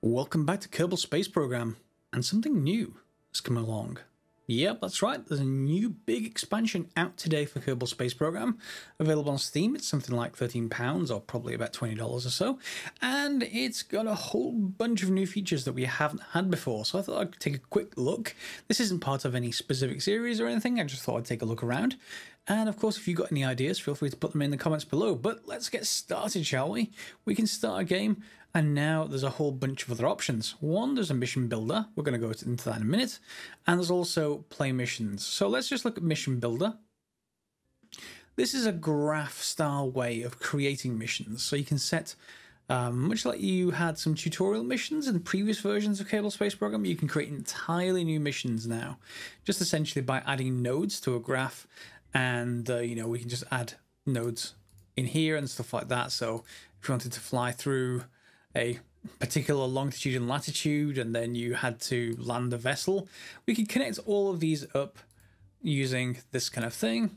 Welcome back to Kerbal Space Program, and something new has come along. Yep, that's right, there's a new big expansion out today for Kerbal Space Program, available on Steam. It's something like £13 or probably about $20 or so, and it's got a whole bunch of new features that we haven't had before, so I thought I'd take a quick look. This isn't part of any specific series or anything, I just thought I'd take a look around. And of course, if you've got any ideas, feel free to put them in the comments below. But let's get started, shall we? We can start a game, and now there's a whole bunch of other options. One, there's a mission builder. We're going to go into that in a minute. And there's also play missions. So let's just look at mission builder. This is a graph-style way of creating missions. So you can set, much like you had some tutorial missions in previous versions of Kerbal Space Program, you can create entirely new missions now. Just essentially by adding nodes to a graph. And, you know, we can just add nodes in here and stuff like that. So if you wanted to fly through a particular longitude and latitude, and then you had to land a vessel, we could connect all of these up using this kind of thing.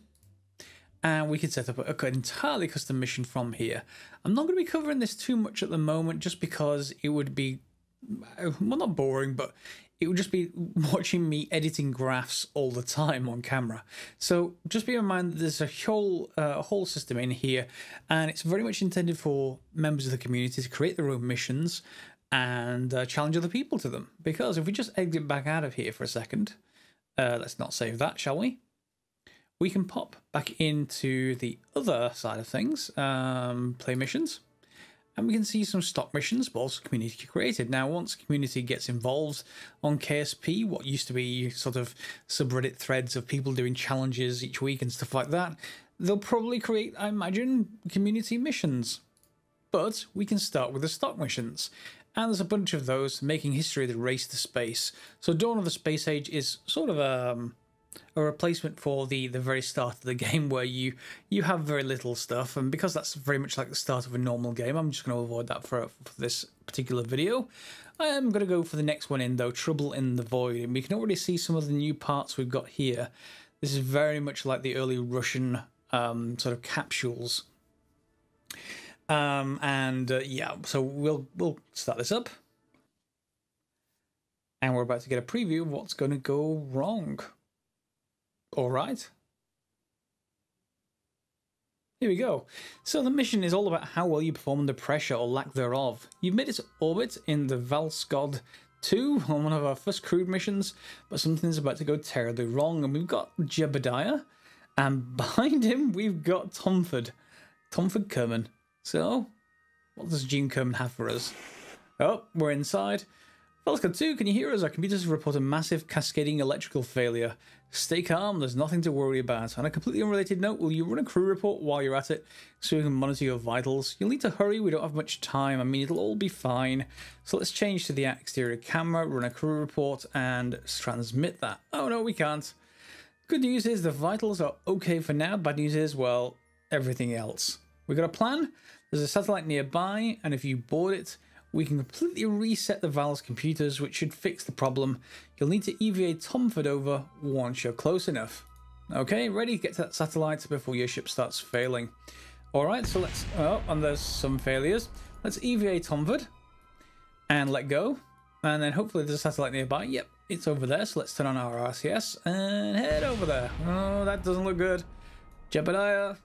And we could set up an entirely custom mission from here. I'm not going to be covering this too much at the moment, just because it would be, well, not boring, but it would just be watching me editing graphs all the time on camera. So just bear in mind that there's a whole system in here, and it's very much intended for members of the community to create their own missions and challenge other people to them. Because if we just exit back out of here for a second, let's not save that, shall we? We can pop back into the other side of things, play missions. And we can see some stock missions, but also community created. Now, once community gets involved on KSP, what used to be sort of subreddit threads of people doing challenges each week and stuff like that, they'll probably create, I imagine, community missions. But we can start with the stock missions. And there's a bunch of those, making history the race to space. So Dawn of the Space Age is sort of a replacement for the very start of the game, where you have very little stuff, and because that's very much like the start of a normal game, I'm just going to avoid that for this particular video. I am going to go for the next one in, though, Trouble in the Void, and we can already see some of the new parts we've got here. This is very much like the early Russian sort of capsules, yeah, so we'll start this up, and we're about to get a preview of what's going to go wrong. All right. Here we go. So the mission is all about how well you perform under pressure or lack thereof. You've made it to orbit in the Valskod 2 on one of our first crewed missions, but something's about to go terribly wrong, and we've got Jebediah, and behind him we've got Tomford Kerman. So, what does Gene Kerman have for us? Oh, we're inside. Valskod 2, can you hear us? Our computers report a massive cascading electrical failure. Stay calm, there's nothing to worry about. On a completely unrelated note, will you run a crew report while you're at it so we can monitor your vitals? You'll need to hurry, we don't have much time. I mean, it'll all be fine. So let's change to the exterior camera, run a crew report, and transmit that. Oh no, we can't. Good news is the vitals are okay for now. Bad news is, well, everything else. We got a plan. There's a satellite nearby, and if you board it, we can completely reset the Val's computers, which should fix the problem. You'll need to EVA Tomford over once you're close enough. Okay, ready? Get to that satellite before your ship starts failing. Alright, so let's... Oh, and there's some failures. Let's EVA Tomford and let go. And then hopefully there's a satellite nearby. Yep, it's over there. So let's turn on our RCS and head over there. Oh, that doesn't look good. Jebediah,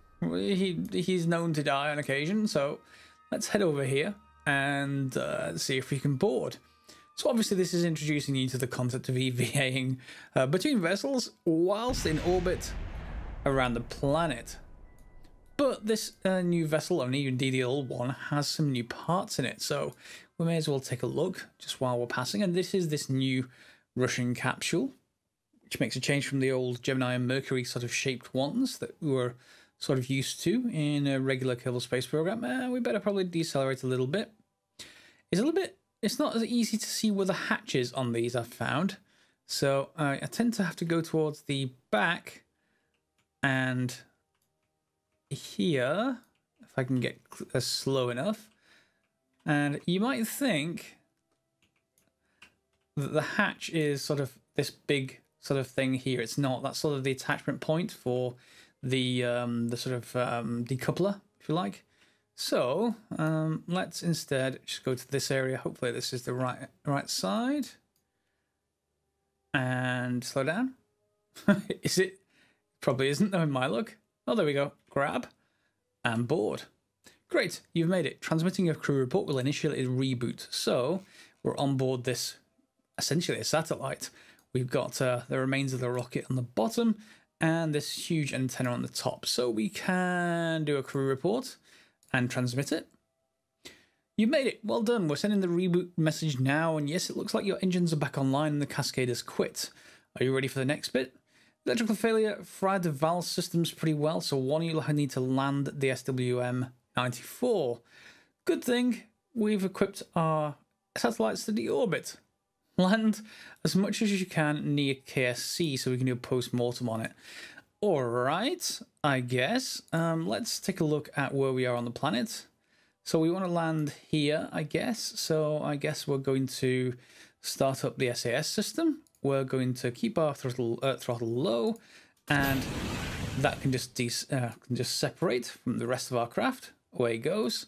he's known to die on occasion. So let's head over here and see if we can board. So obviously this is introducing you to the concept of EVAing between vessels whilst in orbit around the planet. But this new vessel, and indeed the old one, has some new parts in it, so we may as well take a look just while we're passing. And this is this new Russian capsule, which makes a change from the old Gemini and Mercury sort of shaped ones that we were sort of used to in a regular Kerbal Space Program. We better probably decelerate a little bit. It's not as easy to see where the hatch is on these, I've found. So I tend to have to go towards the back, and here, if I can get slow enough. And you might think that the hatch is sort of this big sort of thing here. It's not. That's sort of the attachment point for the sort of decoupler, if you like. So let's instead just go to this area. Hopefully this is the right side. And slow down. Is it? Probably isn't, though, in my luck. Oh, there we go. Grab and board. Great, you've made it. Transmitting your crew report will initiate a reboot. So we're on board this, essentially a satellite. We've got the remains of the rocket on the bottom and this huge antenna on the top. So we can do a crew report and transmit it. You've made it. Well done. We're sending the reboot message now. And yes, it looks like your engines are back online and the cascade has quit. Are you ready for the next bit? Electrical failure fried the valve systems pretty well. So one, you'll need to land the SWM-94. Good thing we've equipped our satellites to deorbit. Land as much as you can near KSC so we can do a post-mortem on it. All right, I guess. Let's take a look at where we are on the planet. So we want to land here, I guess. So I guess we're going to start up the SAS system. We're going to keep our throttle low, and that can just separate from the rest of our craft. Away it goes.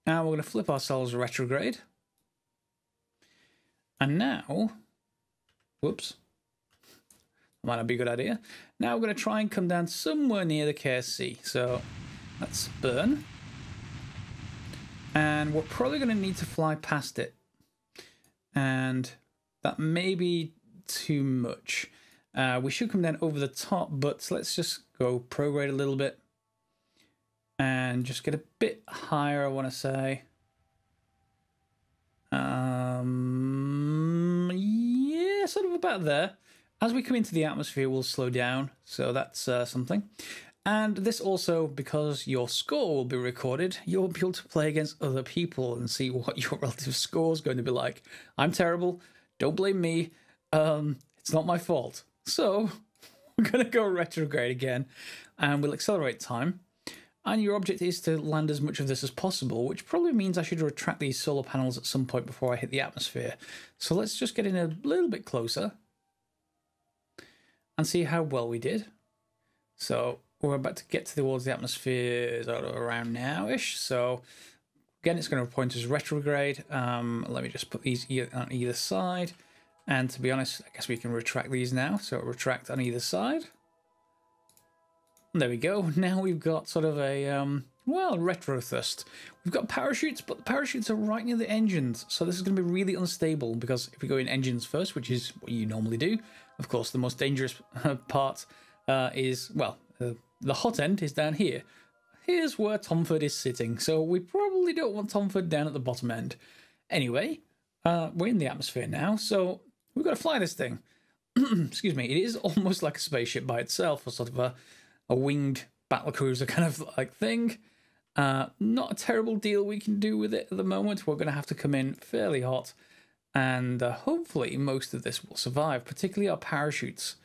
And we're going to flip ourselves retrograde. And now, whoops, that might not be a good idea. Now we're going to try and come down somewhere near the KSC. So let's burn. And we're probably going to need to fly past it. And that may be too much. We should come down over the top, but let's just go prograde a little bit. And just get a bit higher, I want to say. Yeah, sort of about there. As we come into the atmosphere, we'll slow down. So that's something. And this also, because your score will be recorded, you'll be able to play against other people and see what your relative score is going to be like. I'm terrible. Don't blame me. It's not my fault. So we're going to go retrograde again, and we'll accelerate time. And your object is to land as much of this as possible, which probably means I should retract these solar panels at some point before I hit the atmosphere. So let's just get in a little bit closer and see how well we did. So we're about to get towards the atmosphere around now-ish. So again, it's going to point us retrograde. Let me just put these on either side. And to be honest, I guess we can retract these now. So retract on either side. There we go. Now we've got sort of a, well, retro thrust. We've got parachutes, but the parachutes are right near the engines. So this is going to be really unstable because if we go in engines first, which is what you normally do, of course, the most dangerous part is, well, the hot end is down here. Here's where Tomford is sitting. So we probably don't want Tomford down at the bottom end. Anyway, we're in the atmosphere now. So we've got to fly this thing. Excuse me. It is almost like a spaceship by itself, or sort of a winged battlecruiser kind of like thing. Not a terrible deal we can do with it at the moment. We're going to have to come in fairly hot, and hopefully most of this will survive, particularly our parachutes.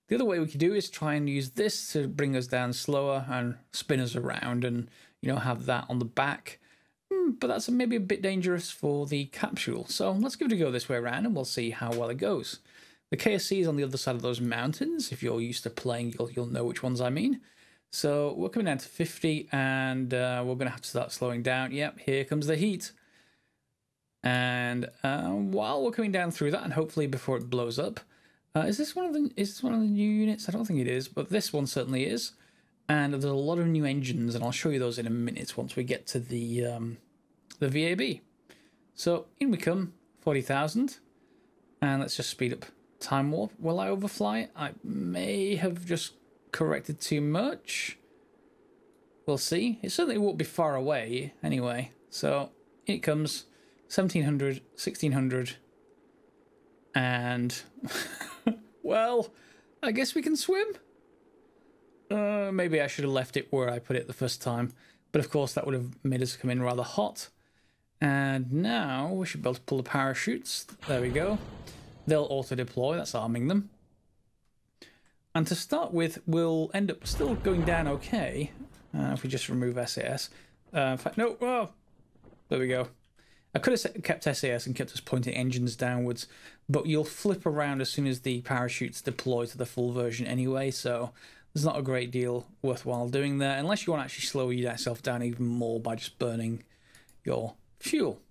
The other way we could do is try and use this to bring us down slower and spin us around and, you know, have that on the back. But that's maybe a bit dangerous for the capsule. So let's give it a go this way around and we'll see how well it goes. The KSC is on the other side of those mountains. If you're used to playing, you'll know which ones I mean. So we're coming down to 50 and we're going to have to start slowing down. Yep, here comes the heat. And while we're coming down through that, and hopefully before it blows up, is this one of the new units? I don't think it is, but this one certainly is. And there's a lot of new engines, and I'll show you those in a minute once we get to the VAB. So in we come, 40,000, and let's just speed up time warp. Will I overfly? I may have just corrected too much. We'll see. It certainly won't be far away anyway. So it comes 1700, 1600, and well, I guess we can swim. Maybe I should have left it where I put it the first time, but of course that would have made us come in rather hot. And now we should be able to pull the parachutes. There we go. They'll auto-deploy, that's arming them. And to start with, we'll end up still going down okay, if we just remove SAS. In fact, no, oh, there we go. I could have kept SAS and kept us pointing engines downwards, but you'll flip around as soon as the parachutes deploy to the full version anyway, so there's not a great deal worthwhile doing there, unless you want to actually slow yourself down even more by just burning your fuel.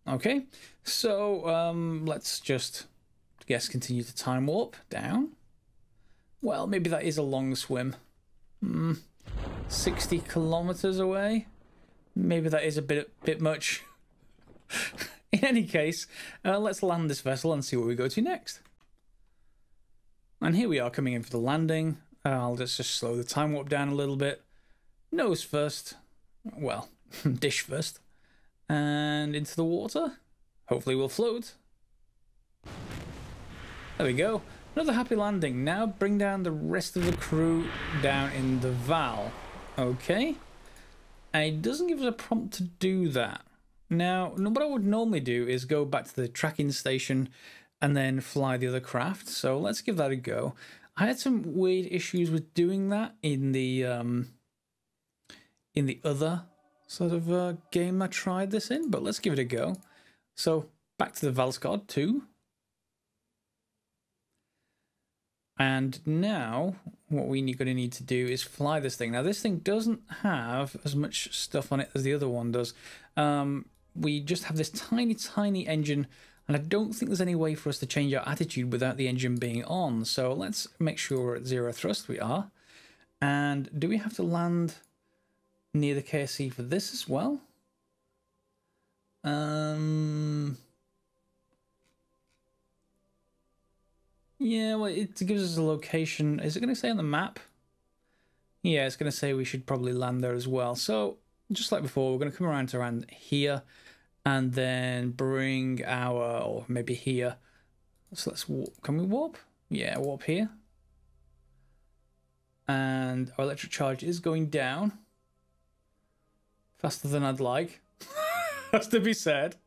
Okay, so let's just, I guess, continue to time warp down. Well, maybe that is a long swim. 60 kilometers away. Maybe that is a bit much. In any case, let's land this vessel and see where we go to next. And here we are coming in for the landing. I'll just slow the time warp down a little bit. Nose first. Well, dish first. And into the water. Hopefully we'll float. There we go. Another happy landing. Now bring down the rest of the crew down in the Val. Okay. And it doesn't give us a prompt to do that. Now, what I would normally do is go back to the tracking station and then fly the other craft. So let's give that a go. I had some weird issues with doing that in the other sort of game I tried this in, but let's give it a go. So back to the Valskod 2. And now what we're going to need to do is fly this thing. Now this thing doesn't have as much stuff on it as the other one does. We just have this tiny engine, and I don't think there's any way for us to change our attitude without the engine being on. So let's make sure we're at 0 thrust. We are. And do we have to land near the KSP for this as well? Yeah, well, it gives us a location. Is it going to say on the map? Yeah, it's going to say we should probably land there as well. So just like before, we're going to come around here and then bring our, or maybe here. So let's warp. Can we warp? Yeah, warp here. And our electric charge is going down faster than I'd like. Has to be said.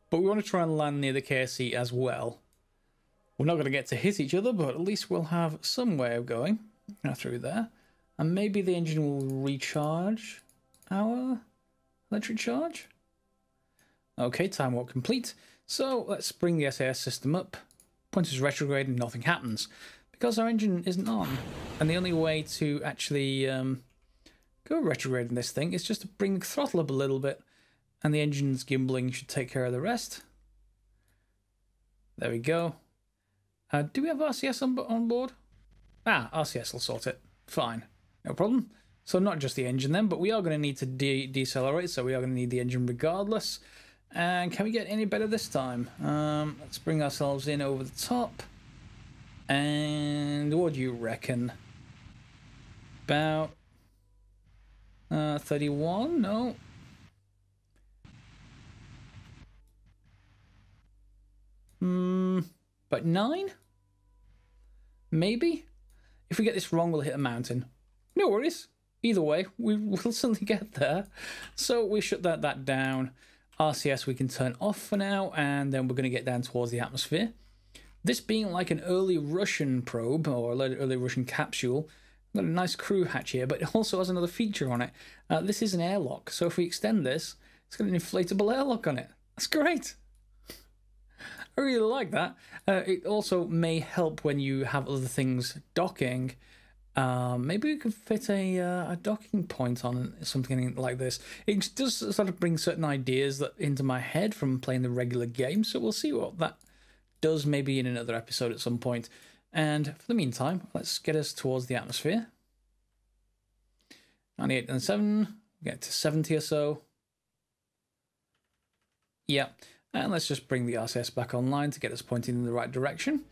But we want to try and land near the KSP as well. We're not going to get to hit each other, but at least we'll have some way of going through there. And maybe the engine will recharge our electric charge. Okay, time warp complete. So let's bring the SAS system up. Pointer's retrograde and nothing happens because our engine isn't on. And the only way to actually go retrograde in this thing is just to bring the throttle up a little bit, and the engine's gimbling should take care of the rest. There we go. Do we have RCS on board? Ah, RCS will sort it. Fine. No problem. So not just the engine then, but we are going to need to decelerate, so we are going to need the engine regardless. And can we get any better this time? Let's bring ourselves in over the top. And what do you reckon? About 31? No. But 9? Maybe? If we get this wrong, we'll hit a mountain. No worries. Either way, we'll certainly get there. So we shut that down. RCS we can turn off for now, and then we're going to get down towards the atmosphere. This being like an early Russian probe, or early Russian capsule, got a nice crew hatch here, but it also has another feature on it. This is an airlock, so if we extend this, it's got an inflatable airlock on it. That's great. I really like that. It also may help when you have other things docking. Maybe we could fit a docking point on something like this. It does sort of bring certain ideas into my head from playing the regular game, so we'll see what that does maybe in another episode at some point. And for the meantime, let's get us towards the atmosphere. 98 and 7, get to 70 or so. Yeah. And let's just bring the RCS back online to get us pointing in the right direction.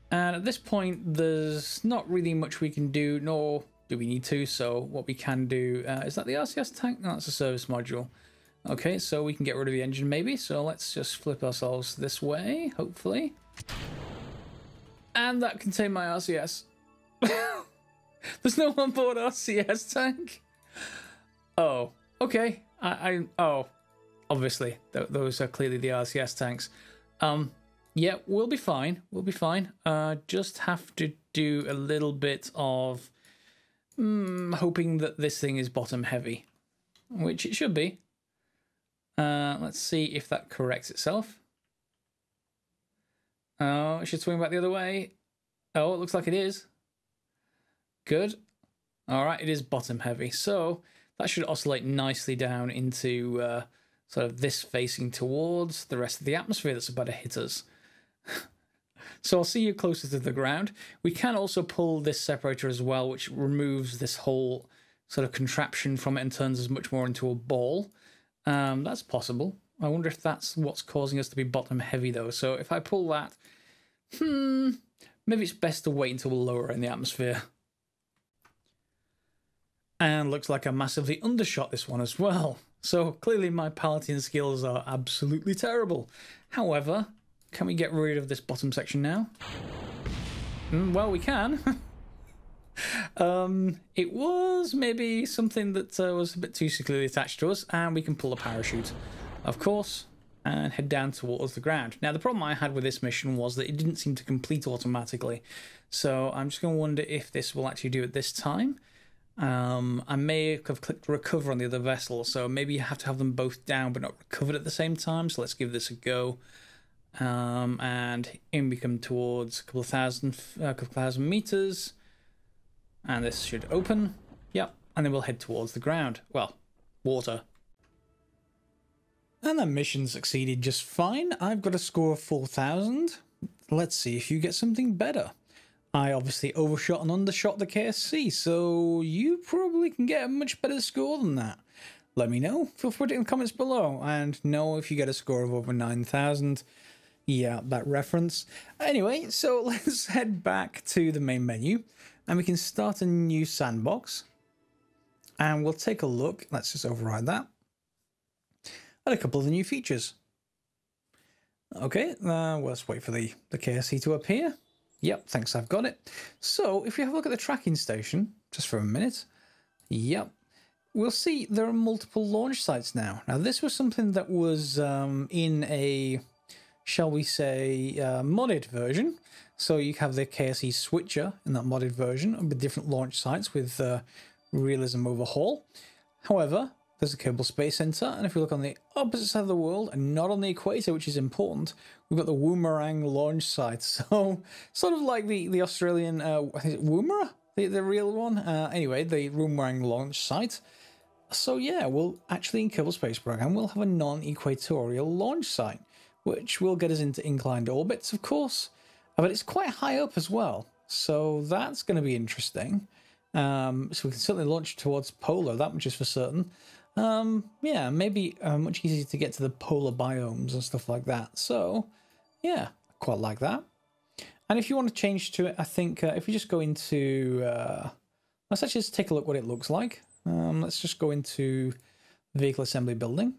And at this point, there's not really much we can do, nor do we need to. So what we can do, is that the RCS tank? No, that's a service module. Okay, so we can get rid of the engine maybe. So let's just flip ourselves this way, hopefully. And that can take my RCS. There's no onboard RCS tank. Oh, okay. Oh. Obviously, those are clearly the RCS tanks. Yeah, we'll be fine. We'll be fine. Just have to do a little bit of hoping that this thing is bottom heavy, which it should be. Let's see if that corrects itself. Oh, it should swing back the other way. Oh, it looks like it is. Good. All right, it is bottom heavy, so that should oscillate nicely down into sort of this facing towards the rest of the atmosphere that's about to hit us. So I'll see you closer to the ground. We can also pull this separator as well, which removes this whole sort of contraption from it and turns us much more into a ball. That's possible. I wonder if that's what's causing us to be bottom heavy though. So if I pull that, maybe it's best to wait until we're lower in the atmosphere. And looks like I massively undershot this one as well. So clearly my piloting skills are absolutely terrible. However, can we get rid of this bottom section now? Well, we can. It was maybe something that was a bit too securely attached to us, and we can pull a parachute, of course, and head down towards the ground. Now, the problem I had with this mission was that it didn't seem to complete automatically. So I'm just going to wonder if this will actually do it this time. I may have clicked recover on the other vessel, so maybe you have to have them both down but not recovered at the same time. So let's give this a go. And in we come towards a couple of thousand meters, and this should open. Yep, and then we'll head towards the ground. Well, water. And that mission succeeded just fine. I've got a score of 4,000. Let's see if you get something better. I obviously overshot and undershot the KSC, so you probably can get a much better score than that. Let me know. Feel free to put it in the comments below, and know if you get a score of over 9,000. Yeah, that reference. Anyway, so let's head back to the main menu, and we can start a new sandbox. And we'll take a look. Let's just override that. At a couple of the new features. Okay, let's wait for the KSC to appear. Yep, thanks, I've got it. So if we have a look at the tracking station, just for a minute. Yep, we'll see there are multiple launch sites now. Now, this was something that was in a, shall we say, modded version. So you have the KSC switcher in that modded version with different launch sites with realism overhaul. However, there's a Kerbal Space Center, and if we look on the opposite side of the world and not on the equator, which is important, we've got the Woomerang launch site. So sort of like the Australian, I think it's Woomera, the real one. Anyway, the Woomerang launch site. So yeah, we'll actually in Kerbal Space Program we'll have a non-equatorial launch site, which will get us into inclined orbits, of course, but it's quite high up as well. So that's going to be interesting. So we can certainly launch towards polar, that much is for certain. Yeah, maybe much easier to get to the polar biomes and stuff like that. So, yeah, quite like that. And if you want to change to it, I think if we just go into... let's actually just take a look what it looks like. Let's just go into Vehicle Assembly Building.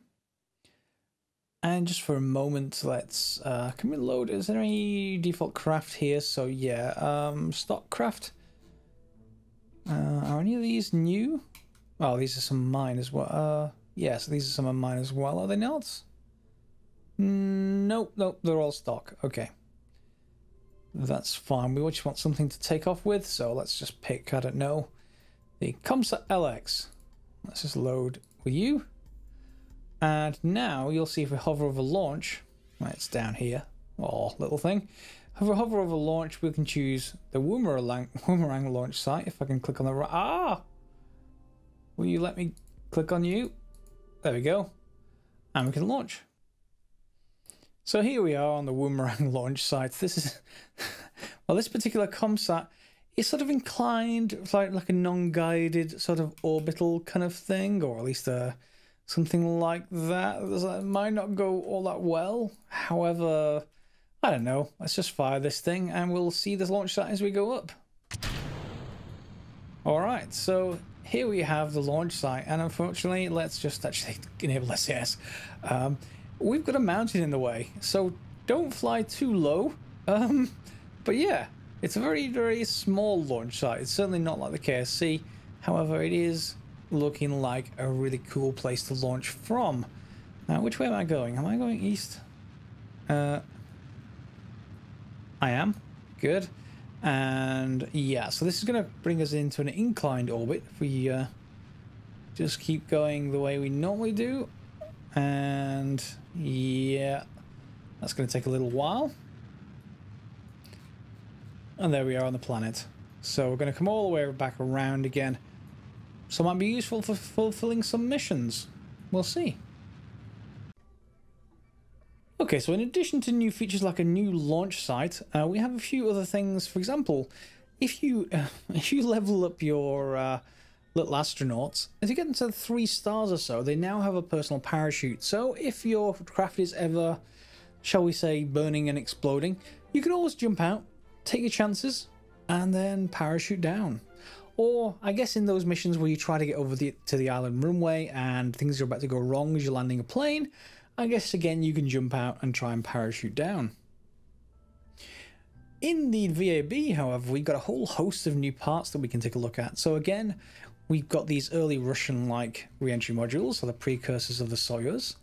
And just for a moment, let's... can we load... Is there any default craft here? So, yeah, stock craft. Are any of these new? Oh, these are some of mine as well. Yes, these are some of mine as well. Are they not? Nope, nope, they're all stock. Okay. That's fine. We just want something to take off with, so let's just pick, I don't know, the ComSat LX. Let's just load with you. And now you'll see if we hover over launch, right, it's down here. Oh, little thing. If we hover over launch, we can choose the Woomerang launch site. If I can click on the right... Ah! Will you let me click on you? There we go. And we can launch. So here we are on the Woomerang launch site. This is... well, this particular ComSat is sort of inclined like a non-guided sort of orbital kind of thing, or at least something like that. It might not go all that well. However, I don't know. Let's just fire this thing and we'll see this launch site as we go up. All right, so here we have the launch site, and unfortunately, let's just actually enable SAS. We've got a mountain in the way, so don't fly too low. But yeah, it's a very, very small launch site. It's certainly not like the KSC. However, it is looking like a really cool place to launch from. Now, which way am I going? Am I going east? I am. Good. And yeah, so this is going to bring us into an inclined orbit if we just keep going the way we normally do. And yeah, that's going to take a little while. And there we are on the planet. So we're going to come all the way back around again. So it might be useful for fulfilling some missions. We'll see. Okay, so in addition to new features like a new launch site, we have a few other things. For example, if you level up your little astronauts, as you get into 3 stars or so, they now have a personal parachute. So if your craft is ever, shall we say, burning and exploding, you can always jump out, take your chances, and then parachute down. Or I guess in those missions where you try to get over to the island runway and things are about to go wrong as you're landing a plane, I guess again you can jump out and try and parachute down. In the VAB, however, we've got a whole host of new parts that we can take a look at. So again, we've got these early Russian-like reentry modules, so the precursors of the Soyuz.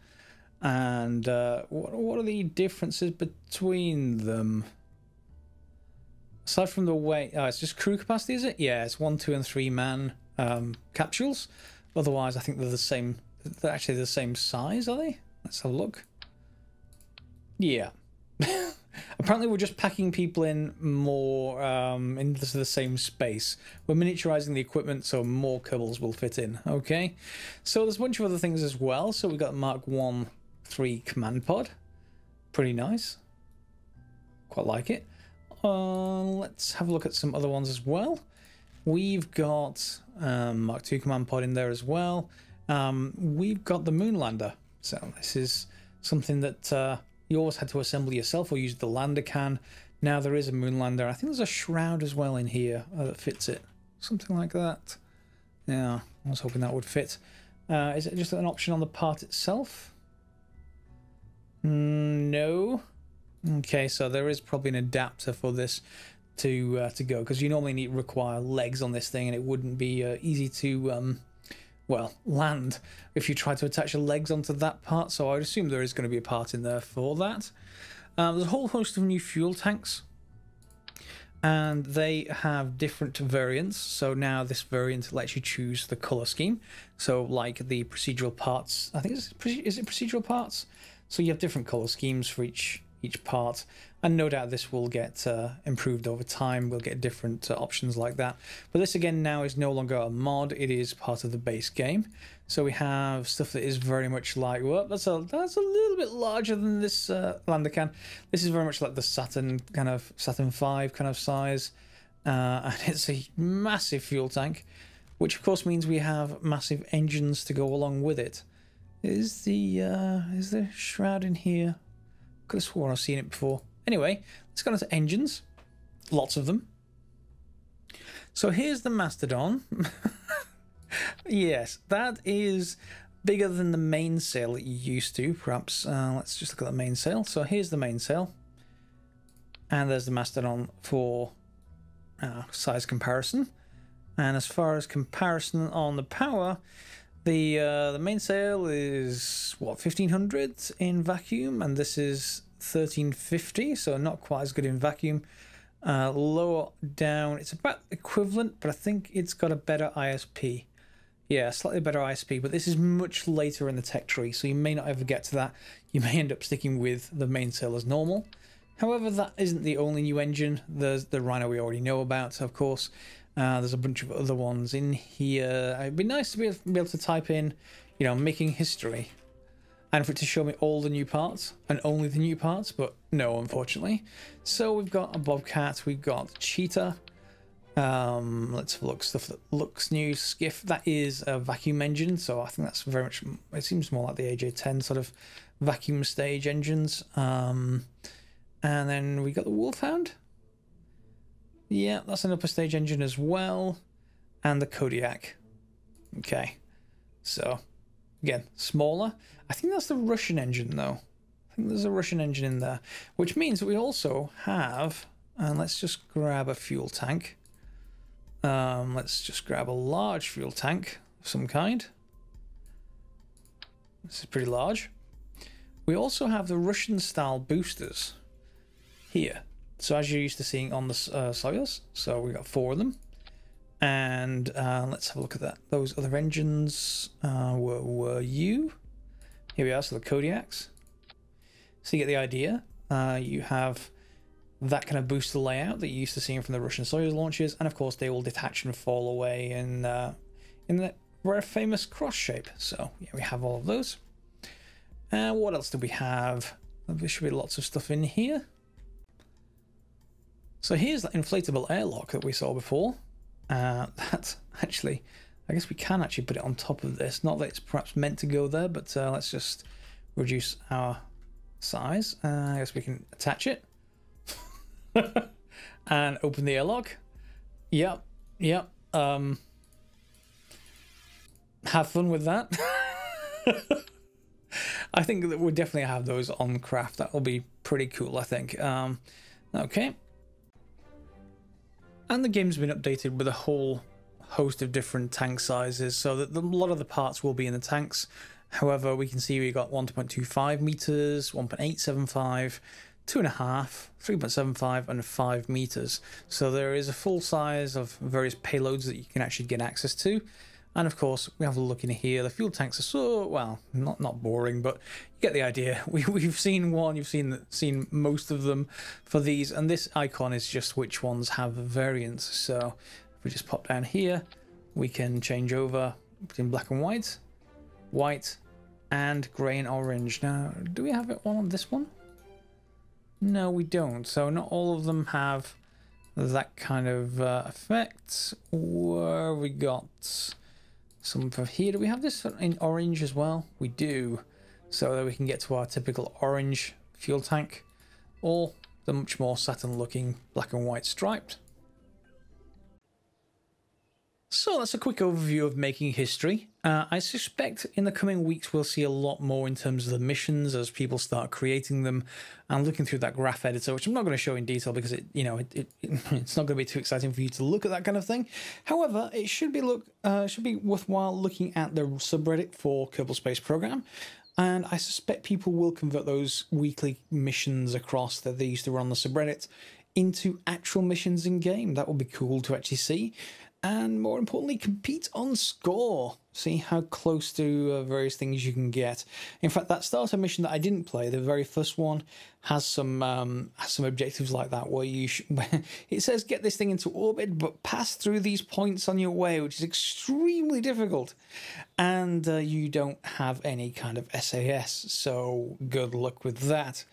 And what are the differences between them? Aside from the way... Oh, it's just crew capacity, is it? Yeah, it's 1, 2, and 3 man capsules. Otherwise, I think they're the same... They're actually the same size, are they? Let's have a look. Yeah. Apparently we're just packing people in more into the same space. We're miniaturizing the equipment so more Kerbals will fit in. Okay. So there's a bunch of other things as well. So we've got Mark 1-3 command pod. Pretty nice. Quite like it. Let's have a look at some other ones as well. We've got Mark 2 command pod in there as well. We've got the Moonlander. So this is something that you always had to assemble yourself or use the lander can. Now there is a Moonlander. I think there's a shroud as well in here that fits it. Something like that. Yeah, I was hoping that would fit. Is it just an option on the part itself? No. Okay, so there is probably an adapter for this to go, because you normally require legs on this thing and it wouldn't be easy to... well, land if you try to attach your legs onto that part, so I'd assume there is going to be a part in there for that. There's a whole host of new fuel tanks, and they have different variants. So now this variant lets you choose the color scheme. So like the procedural parts, I think is it procedural parts? So you have different color schemes for each part, and no doubt this will get improved over time. We'll get different options like that, but this again now is no longer a mod, it is part of the base game. So we have stuff that is very much like, well, that's a little bit larger than this lander can. This is very much like the Saturn V kind of size, and it's a massive fuel tank, which of course means we have massive engines to go along with it. Is the shroud in here? Could have sworn I've seen it before. Anyway, let's go into engines. Lots of them. So here's the Mastodon. Yes, that is bigger than the mainsail that you used to, perhaps. Let's just look at the mainsail. So here's the mainsail. And there's the Mastodon for size comparison. And as far as comparison on the power, the mainsail is, what, 1500 in vacuum, and this is 1350, so not quite as good in vacuum. Lower down, it's about equivalent, but I think it's got a better ISP. Yeah, slightly better ISP, but this is much later in the tech tree, so you may not ever get to that. You may end up sticking with the mainsail as normal. However, that isn't the only new engine. There's the Rhino we already know about, of course. There's a bunch of other ones in here. It'd be nice to be able to type in, you know, making history, and for it to show me all the new parts and only the new parts, but no, unfortunately. So we've got a Bobcat, we've got Cheetah. Let's have a look. Stuff that looks new. Skiff, that is a vacuum engine, so I think that's very much, it seems more like the AJ10 sort of vacuum stage engines. And then we got the Wolfhound. Yeah, that's an upper stage engine as well. And the Kodiak. Okay. So, again, smaller. I think that's the Russian engine, though. I think there's a Russian engine in there. Which means that we also have... And let's just grab a fuel tank. Let's just grab a large fuel tank of some kind. This is pretty large. We also have the Russian-style boosters here. So as you're used to seeing on the Soyuz, so we got 4 of them, and let's have a look at that. Those other engines were you? Here we are. So the Kodiaks. So you get the idea. You have that kind of booster layout that you're used to seeing from the Russian Soyuz launches, and of course they will detach and fall away in the very famous cross shape. So yeah, we have all of those. What else do we have? There should be lots of stuff in here. So here's the inflatable air lock that we saw before. That's actually, I guess we can actually put it on top of this. Not that it's perhaps meant to go there, but let's just reduce our size. I guess we can attach it. And open the airlock. Yep. Have fun with that. I think that we'll definitely have those on craft. That will be pretty cool, I think. Okay. And the game's been updated with a whole host of different tank sizes, so that a lot of the parts will be in the tanks. However, we can see we got 1.25 meters, 1.875, 2.5, 3.75, and 5 meters. So there is a full size of various payloads that you can actually get access to. And of course, we have a look in here. The fuel tanks are so, well, not boring, but you get the idea. We've seen one, you've seen most of them for these, and this icon is just which ones have variants. So if we just pop down here, we can change over between black and white, and grey and orange. Now, do we have it on this one? No, we don't. So not all of them have that kind of effect. Where we got some from here. Do we have this in orange as well? We do. So that we can get to our typical orange fuel tank, or the much more Saturn looking black and white striped. So that's a quick overview of making history. I suspect in the coming weeks we'll see a lot more in terms of the missions as people start creating them and looking through that graph editor, which I'm not going to show in detail because it's not going to be too exciting for you to look at that kind of thing. However, it should be worthwhile looking at the subreddit for Kerbal Space Program. And I suspect people will convert those weekly missions across that they used to run on the subreddit into actual missions in game. That would be cool to actually see. And more importantly, compete on score. See how close to various things you can get. In fact, that starter mission that I didn't play, the very first one, has some objectives like that where it says get this thing into orbit, but pass through these points on your way, which is extremely difficult. And you don't have any kind of SAS, so good luck with that.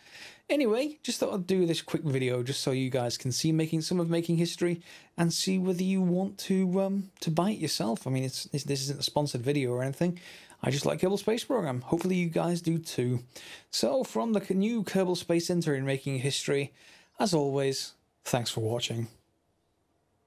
Anyway, just thought I'd do this quick video just so you guys can see some of making history and see whether you want to buy it yourself. I mean, this isn't a sponsored video or anything. I just like Kerbal Space Program. Hopefully you guys do too. So from the new Kerbal Space Center in Making History, as always, thanks for watching.